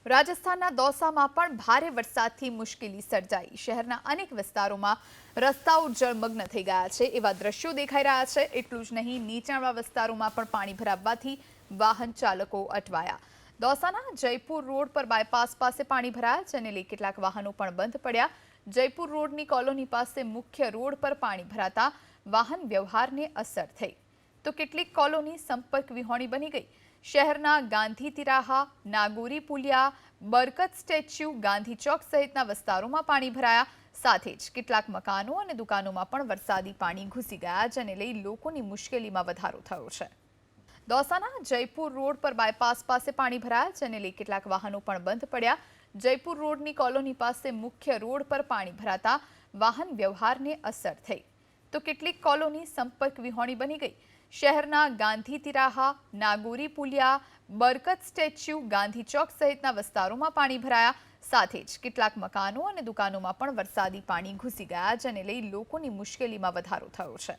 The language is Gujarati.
રાજસ્થાનના દौसाમાં પણ ભારે વરસાદથી મુશ્કેલી સર્જાઈ। શહેરના અનેક વિસ્તારોમાં રસ્તાઓ જળમગ્ન થઈ ગયા છે। એવા દ્રશ્યો દેખાઈ રહ્યા છે। એટલું જ નહીં, નીચાણવાળા વિસ્તારોમાં પણ પાણી ભરાવવાથી વાહન ચાલકો અટવાયા। દौसाના જયપુર રોડ પર બાયપાસ પાસે પાણી ભરાયા, જેને લઈ કેટલાક વાહનો પણ બંધ પડ્યા। જયપુર રોડની કોલોની પાસે મુખ્ય રોડ પર પાણી ભરાતા વાહન વ્યવહારને અસર થઈ, તો કેટલીક કોલોની સંપર્ક વિહોણી બની ગઈ। શહેરના ગાંધી તિરાહા, નાગોરી પુલિયા, બરકત સ્ટેચ્યુ, ગાંધી ચોક સહિતના વિસ્તારોમાં પાણી ભરાયા। સાથે જ કેટલાક મકાનો અને દુકાનોમાં પણ વરસાદી પાણી ઘૂસી ગયા, જેને લઈ લોકોની મુશ્કેલીમાં વધારો થયો છે। દौसाના જયપુર રોડ પર બાયપાસ પાસે પાણી ભરાયા, જેને લઈ કેટલાક વાહનો પણ બંધ પડ્યા। જયપુર રોડની કોલોની પાસે મુખ્ય રોડ પર પાણી ભરાતા વાહન વ્યવહારને અસર થઈ, તો કેટલીક કોલોની સંપર્ક વિહોણી બની ગઈ। શહેરના ગાંધી તિરાહા, નાગોરી પુલિયા, બરકત સ્ટેચ્યુ, ગાંધી ચોક સહિતના વિસ્તારોમાં પાણી ભરાયા। સાથે જ કેટલાક મકાનો અને દુકાનોમાં પણ વરસાદી પાણી ઘૂસી ગયા, જેને લઈ લોકોની મુશ્કેલીમાં વધારો થયો છે।